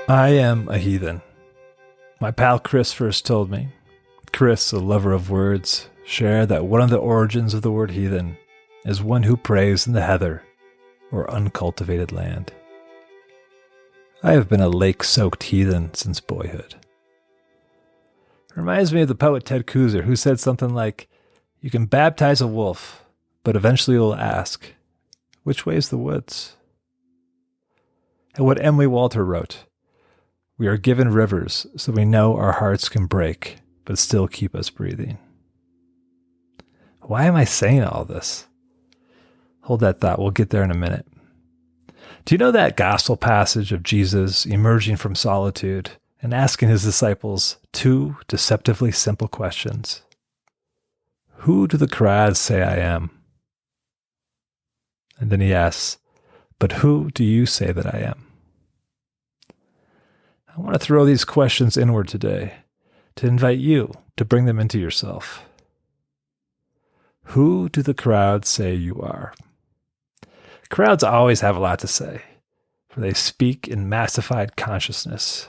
I am a heathen. My pal Chris first told me. Chris, a lover of words, shared that one of the origins of the word heathen is one who prays in the heather or uncultivated land. I have been a lake-soaked heathen since boyhood. It reminds me of the poet Ted Kooser, who said something like, "You can baptize a wolf, but eventually you'll ask, which way's the woods?" And what Emily Walter wrote, "We are given rivers so we know our hearts can break, but still keep us breathing." Why am I saying all this? Hold that thought. We'll get there in a minute. Do you know that gospel passage of Jesus emerging from solitude and asking his disciples two deceptively simple questions? Who do the crowds say I am? And then he asks, but who do you say that I am? I want to throw these questions inward today to invite you to bring them into yourself. Who do the crowds say you are? Crowds always have a lot to say, for they speak in massified consciousness.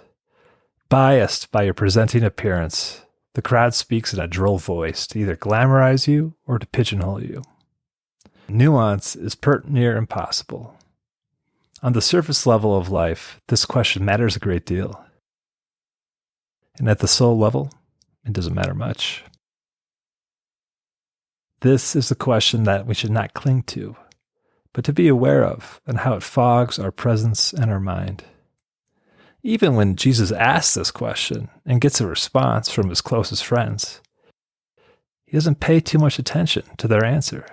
Biased by your presenting appearance, the crowd speaks in a droll voice to either glamorize you or to pigeonhole you. Nuance is pert near impossible. On the surface level of life, this question matters a great deal. And at the soul level, it doesn't matter much. This is the question that we should not cling to, but to be aware of and how it fogs our presence and our mind. Even when Jesus asks this question and gets a response from his closest friends, he doesn't pay too much attention to their answer.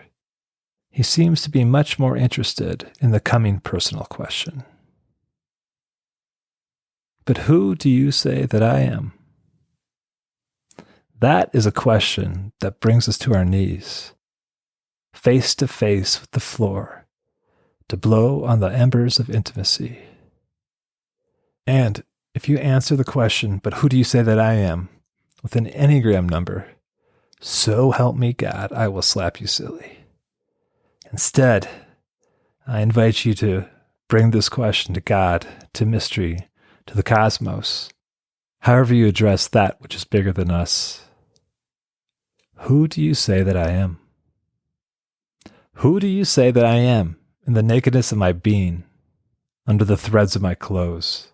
He seems to be much more interested in the coming personal question. But who do you say that I am? That is a question that brings us to our knees, face to face with the floor, to blow on the embers of intimacy. And if you answer the question, but who do you say that I am, with an Enneagram number, so help me God, I will slap you silly. Instead, I invite you to bring this question to God, to mystery, to the cosmos, however you address that which is bigger than us. Who do you say that I am? Who do you say that I am in the nakedness of my being, under the threads of my clothes,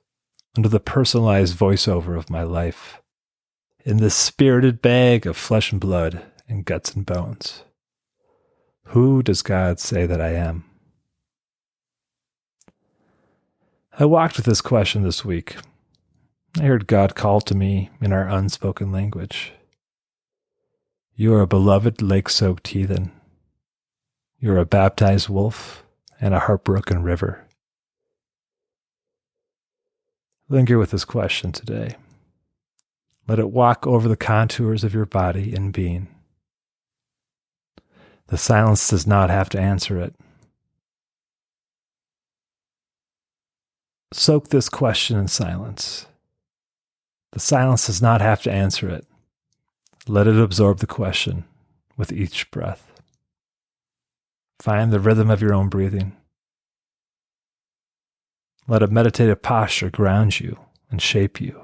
under the personalized voiceover of my life, in this spirited bag of flesh and blood and guts and bones? Who does God say that I am? I walked with this question this week. I heard God call to me in our unspoken language. You are a beloved lake-soaked heathen. You are a baptized wolf and a heartbroken river. Linger with this question today. Let it walk over the contours of your body and being. The silence does not have to answer it. Soak this question in silence. The silence does not have to answer it. Let it absorb the question with each breath. Find the rhythm of your own breathing. Let a meditative posture ground you and shape you.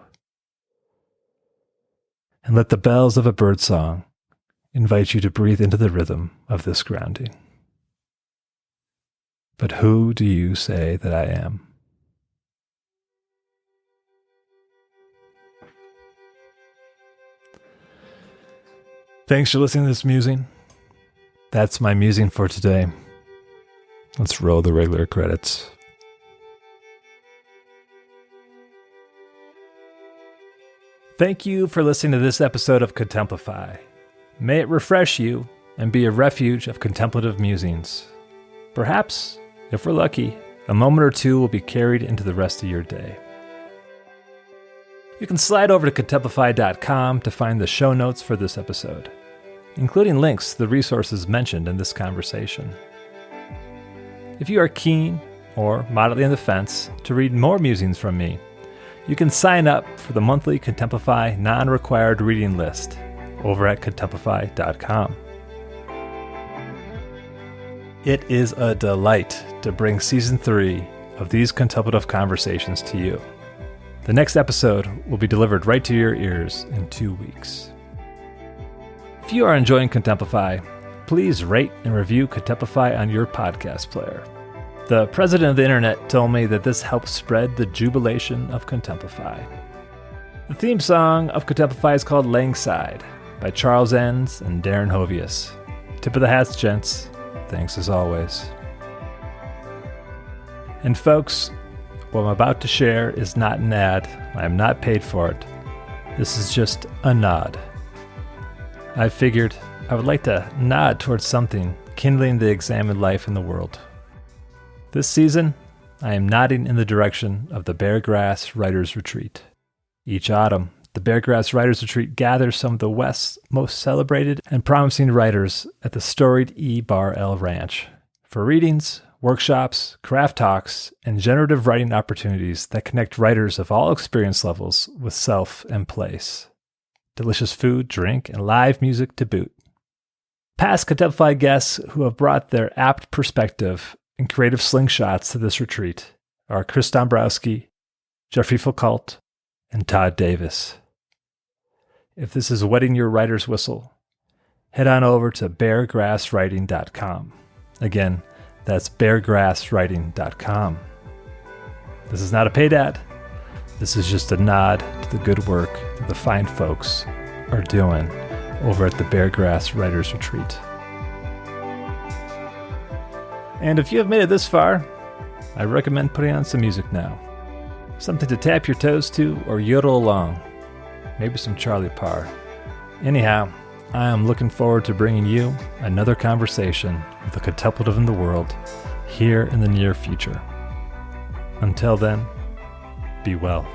And let the bells of a birdsong invite you to breathe into the rhythm of this grounding. But who do you say that I am? Thanks for listening to this musing. That's my musing for today. Let's roll the regular credits. Thank you for listening to this episode of Contemplify. May it refresh you and be a refuge of contemplative musings. Perhaps, if we're lucky, a moment or two will be carried into the rest of your day. You can slide over to contemplify.com to find the show notes for this episode, including links to the resources mentioned in this conversation. If you are keen or moderately on the fence to read more musings from me, you can sign up for the monthly Contemplify non-required reading list over at contemplify.com. It is a delight to bring Season 3 of these contemplative conversations to you. The next episode will be delivered right to your ears in 2 weeks. If you are enjoying Contemplify, please rate and review Contemplify on your podcast player. The president of the internet told me that this helps spread the jubilation of Contemplify. The theme song of Contemplify is called Langside by Charles Enns and Darren Hovius. Tip of the hats, gents. Thanks as always. And folks, what I'm about to share is not an ad. I am not paid for it. This is just a nod. I figured I would like to nod towards something kindling the examined life in the world. This season, I am nodding in the direction of the Beargrass Writers' Retreat. Each autumn, the Beargrass Writers' Retreat gathers some of the West's most celebrated and promising writers at the storied E. Bar L Ranch for readings, workshops, craft talks, and generative writing opportunities that connect writers of all experience levels with self and place. Delicious food, drink, and live music to boot. Past Contemplify guests who have brought their apt perspective and creative slingshots to this retreat are Chris Dombrowski, Jeffrey Foucault, and Todd Davis. If this is wetting your writer's whistle, head on over to beargrasswriting.com. Again, that's beargrasswriting.com. This is not a paid ad. This is just a nod to the good work that the fine folks are doing over at the Beargrass Writers' Retreat. And if you have made it this far, I recommend putting on some music now. Something to tap your toes to or yodel along. Maybe some Charlie Parr. Anyhow, I am looking forward to bringing you another conversation with the contemplative in the world here in the near future. Until then, be well.